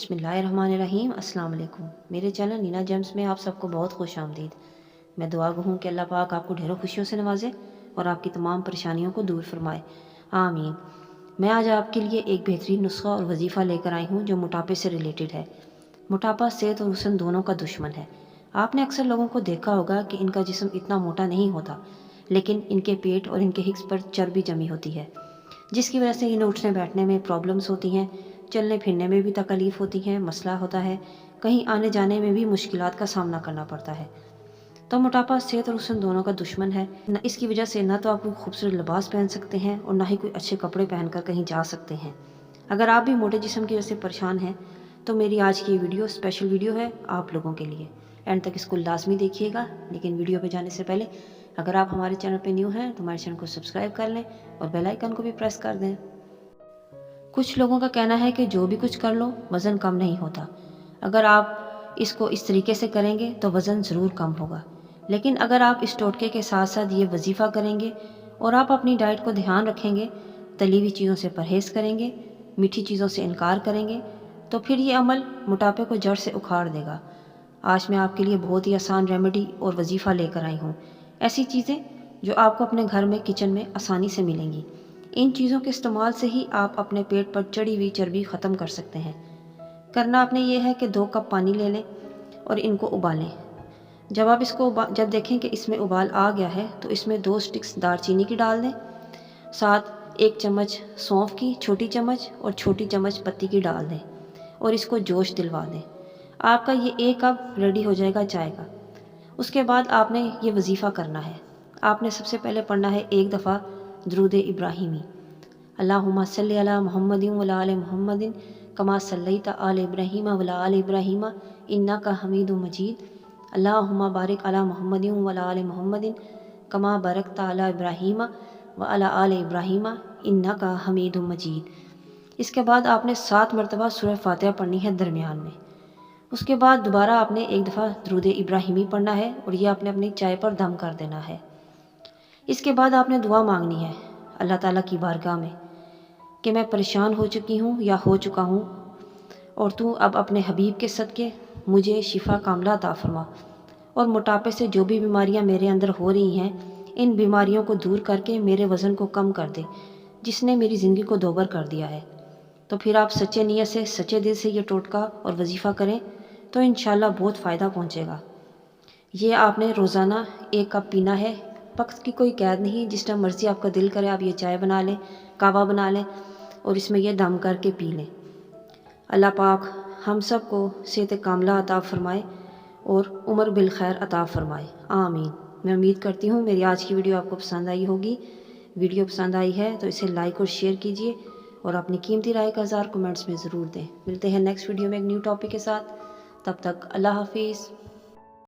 بسم اللہ الرحمن الرحیم۔ السلام علیکم۔ میرے چینل نینا جیمز میں آپ سب کو بہت خوش آمدید۔ میں دعا گو ہوں کہ اللہ پاک آپ کو ڈھیروں خوشیوں سے نوازے اور آپ کی تمام پریشانیوں کو دور فرمائے، آمین۔ میں آج آپ کے لیے ایک بہترین نسخہ اور وظیفہ لے کر آئی ہوں جو موٹاپے سے ریلیٹڈ ہے۔ موٹاپا صحت اور حسن دونوں کا دشمن ہے۔ آپ نے اکثر لوگوں کو دیکھا ہوگا کہ ان کا جسم اتنا موٹا نہیں ہوتا، لیکن ان کے پیٹ اور ان کے ہپس پر چربی جمی ہوتی ہے، جس کی وجہ سے انہیں اٹھنے بیٹھنے میں پرابلمس ہوتی ہیں، چلنے پھرنے میں بھی تکلیف ہوتی ہے، مسئلہ ہوتا ہے، کہیں آنے جانے میں بھی مشکلات کا سامنا کرنا پڑتا ہے۔ تو موٹاپا صحت اور حسن دونوں کا دشمن ہے۔ اس کی وجہ سے نہ تو آپ کوئی خوبصورت لباس پہن سکتے ہیں اور نہ ہی کوئی اچھے کپڑے پہن کر کہیں جا سکتے ہیں۔ اگر آپ بھی موٹے جسم کی وجہ سے پریشان ہیں تو میری آج کی یہ ویڈیو اسپیشل ویڈیو ہے آپ لوگوں کے لیے۔ اینڈ تک اس کو لازمی دیکھیے گا، لیکن ویڈیو پہ جانے سے پہلے اگر آپ ہمارے چینل پہ نیو ہیں تو ہمارے چینل کو سبسکرائب کر لیں اور بیل آئیکن کو بھی پریس کر دیں۔ کچھ لوگوں کا کہنا ہے کہ جو بھی کچھ کر لو وزن کم نہیں ہوتا۔ اگر آپ اس کو اس طریقے سے کریں گے تو وزن ضرور کم ہوگا، لیکن اگر آپ اس ٹوٹکے کے ساتھ ساتھ یہ وظیفہ کریں گے اور آپ اپنی ڈائٹ کو دھیان رکھیں گے، تلی ہوئی چیزوں سے پرہیز کریں گے، میٹھی چیزوں سے انکار کریں گے، تو پھر یہ عمل موٹاپے کو جڑ سے اکھاڑ دے گا۔ آج میں آپ کے لیے بہت ہی آسان ریمیڈی اور وظیفہ لے کر آئی ہوں، ایسی چیزیں جو آپ کو اپنے گھر میں کچن میں آسانی سے ملیں گی۔ ان چیزوں کے استعمال سے ہی آپ اپنے پیٹ پر چڑھی ہوئی چربی ختم کر سکتے ہیں۔ کرنا آپ نے یہ ہے کہ 2 کپ پانی لے لیں اور ان کو ابالیں۔ جب دیکھیں کہ اس میں ابال آ گیا ہے تو اس میں 2 سٹکس دار چینی کی ڈال دیں، ساتھ 1 چمچ سونف کی چھوٹی چمچ اور چھوٹی چمچ پتی کی ڈال دیں اور اس کو جوش دلوا دیں۔ آپ کا یہ 1 کپ ریڈی ہو جائے گا چائے کا۔ اس کے بعد آپ نے یہ وظیفہ کرنا ہے۔ آپ نے سب سے پہلے پڑھنا ہے 1 دفعہ درود ابراہیمی، اللہم صلی علی محمد وعلی آل محمد کما صلیت علی ابراہیم وعلی آل ابراہیم انک حمید مجید، اللہم بارک علی محمد وعلی آل محمد کما بارکت علی ابراہیم وعلی آل ابراہیم انک حمید مجید۔ اس کے بعد آپ نے 7 مرتبہ سورہ فاتحہ پڑھنی ہے درمیان میں۔ اس کے بعد دوبارہ آپ نے 1 دفعہ درود ابراہیمی پڑھنا ہے اور یہ آپ نے اپنی چائے پر دم کر دینا ہے۔ اس کے بعد آپ نے دعا مانگنی ہے اللہ تعالیٰ کی بارگاہ میں کہ میں پریشان ہو چکی ہوں یا ہو چکا ہوں، اور تو اب اپنے حبیب کے صدقے مجھے شفا کاملہ عطا فرما، اور موٹاپے سے جو بھی بیماریاں میرے اندر ہو رہی ہیں ان بیماریوں کو دور کر کے میرے وزن کو کم کر دے، جس نے میری زندگی کو دوبر کر دیا ہے۔ تو پھر آپ سچے نیت سے سچے دل سے یہ ٹوٹکا اور وظیفہ کریں تو انشاءاللہ بہت فائدہ پہنچے گا۔ یہ آپ نے روزانہ 1 کپ پینا ہے، وقت کی کوئی قید نہیں، جس ٹائم مرضی آپ کا دل کرے آپ یہ چائے بنا لیں، کعوہ بنا لیں اور اس میں یہ دم کر کے پی لیں۔ اللہ پاک ہم سب کو صحت کاملہ عطا فرمائے اور عمر بالخیر عطا فرمائے، آمین۔ میں امید کرتی ہوں میری آج کی ویڈیو آپ کو پسند آئی ہوگی۔ ویڈیو پسند آئی ہے تو اسے لائک اور شیئر کیجیے اور اپنی قیمتی رائے کا اظہار کمنٹس میں ضرور دیں۔ ملتے ہیں نیکسٹ ویڈیو میں ایک نیو ٹاپک کے ساتھ، تب تک اللہ حافظ۔